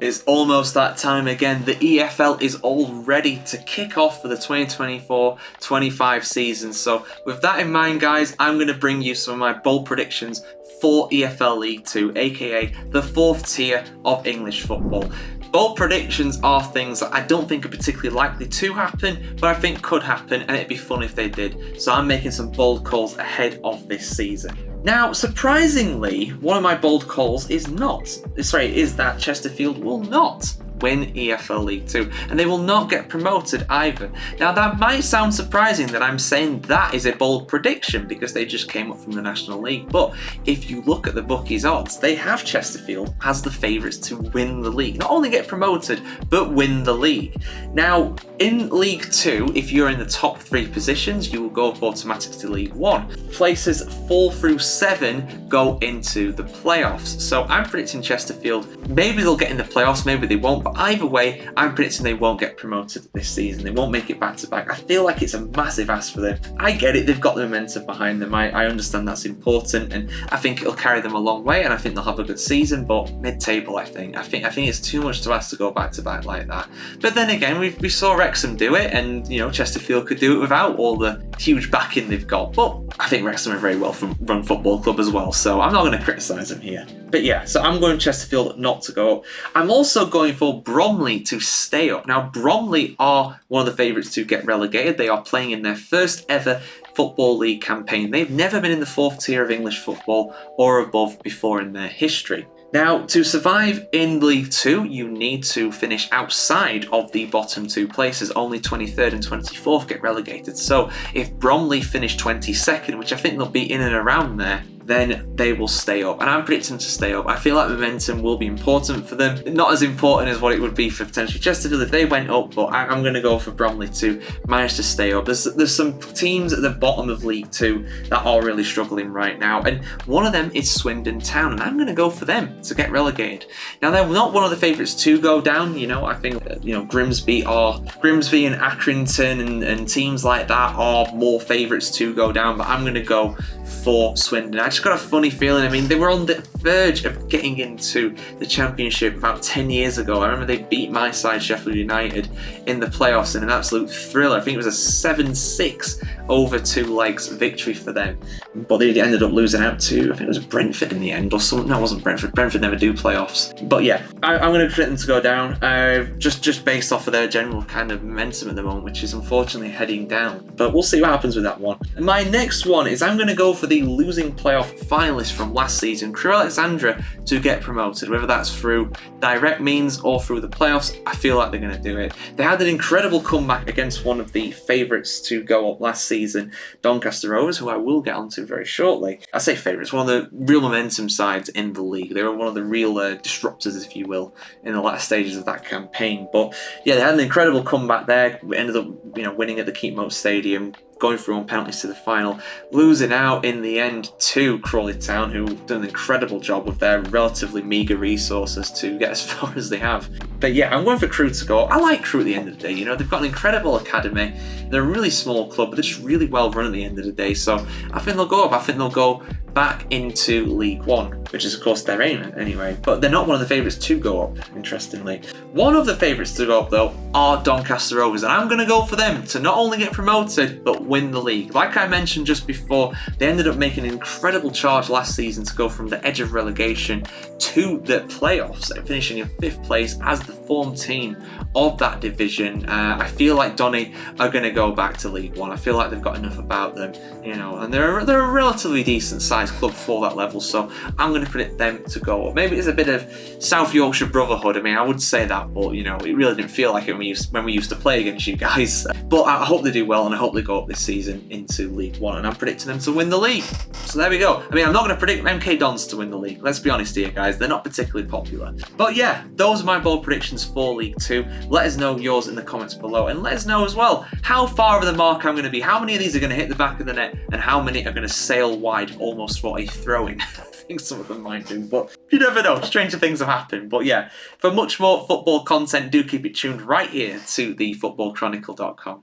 It's almost that time again. The EFL is all ready to kick off for the 2024-25 season. So with that in mind, guys, I'm going to bring you some of my bold predictions for EFL League 2, aka the fourth tier of English football. Bold predictions are things that I don't think are particularly likely to happen, but I think could happen, and it'd be fun if they did. So I'm making some bold calls ahead of this season. Now, surprisingly, one of my bold calls is that Chesterfield will not win EFL League 2, and they will not get promoted either. Now, that might sound surprising that I'm saying that is a bold prediction because they just came up from the National League, but if you look at the bookies' odds, they have Chesterfield as the favourites to win the league. Not only get promoted, but win the league. Now, in League 2, if you're in the top 3 positions, you will go up automatically to League 1. Places 4 through 7 go into the playoffs. So I'm predicting Chesterfield, maybe they'll get in the playoffs, maybe they won't, but either way, I'm predicting they won't get promoted this season. They won't make it back to back. I feel like it's a massive ask for them. I get it, they've got the momentum behind them. I understand that's important, and I think it'll carry them a long way, and I think they'll have a good season, but mid-table, I think it's too much to ask to go back to back like that. But then again, we saw Wrexham do it, and Chesterfield could do it without all the huge backing they've got. But I think Wrexham are a very well run football club as well, so I'm not going to criticise them here. But yeah, so I'm going Chesterfield not to go up. I'm also going for Bromley to stay up. Now, Bromley are one of the favourites to get relegated. They are playing in their first ever Football League campaign. They've never been in the fourth tier of English football or above before in their history. Now, to survive in League 2, you need to finish outside of the bottom 2 places. Only 23rd and 24th get relegated. So if Bromley finish 22nd, which I think they'll be in and around there, then they will stay up. And I'm predicting to stay up. I feel like momentum will be important for them. Not as important as what it would be for potentially Chesterfield if they went up, but I'm going to go for Bromley to manage to stay up. There's some teams at the bottom of League 2 that are really struggling right now, and one of them is Swindon Town, and I'm going to go for them to get relegated. Now, they're not one of the favourites to go down. I think Grimsby and Accrington and teams like that are more favourites to go down, but I'm going to go for Swindon. I just got a funny feeling. I mean, they were on the verge of getting into the Championship about 10 years ago. I remember they beat my side, Sheffield United, in the playoffs in an absolute thriller. I think it was a 7-6 over 2 legs victory for them. But they ended up losing out to, I think it was Brentford in the end, or something. No, it wasn't Brentford. Brentford never do playoffs. But yeah, I'm going to predict them to go down, just based off of their general kind of momentum at the moment, which is unfortunately heading down. But we'll see what happens with that one. And my next one is I'm going to go for the losing playoff finalists from last season, Crewe Alexandra, to get promoted, whether that's through direct means or through the playoffs. I feel like they're going to do it. They had an incredible comeback against one of the favourites to go up last season, Doncaster Rovers, who I will get onto very shortly. I say favourites, one of the real momentum sides in the league. They were one of the real disruptors, if you will, in the latter stages of that campaign. But yeah, they had an incredible comeback there. We ended up, winning at the Keepmoat Stadium, going through on penalties to the final, losing out in the end to Crawley Town, who done an incredible job with their relatively meagre resources to get as far as they have. But yeah, I'm going for Crewe to go. I like Crewe at the end of the day. They've got an incredible academy. They're a really small club, but they're just really well run at the end of the day. So I think they'll go up. I think they'll go back into League 1, which is of course their aim anyway. But they're not one of the favourites to go up, interestingly. One of the favourites to go up though are Doncaster Rovers, and I'm going to go for them to not only get promoted but win the league. Like I mentioned just before, they ended up making an incredible charge last season to go from the edge of relegation to the playoffs, finishing in 5th place as the form team of that division. I feel like Donny are going to go back to League 1. I feel like they've got enough about them, and they're a relatively decent sized club for that level, so I'm going to predict them to go up. Maybe it's a bit of South Yorkshire brotherhood. I mean, I would say that, but it really didn't feel like it when we used to play against you guys. But I hope they do well, and I hope they go up this season into League 1, and I'm predicting them to win the league. So there we go. I mean, I'm not going to predict MK Dons to win the league. Let's be honest here, guys. They're not particularly popular. But yeah, those are my bold predictions for League 2. Let us know yours in the comments below, and let us know as well how far over the mark I'm going to be. How many of these are going to hit the back of the net, and how many are going to sail wide almost for a throw-in? I think some of them might do, but you never know. Stranger things have happened. But yeah, for much more football content, do keep it tuned right here to thefootballchronicle.com.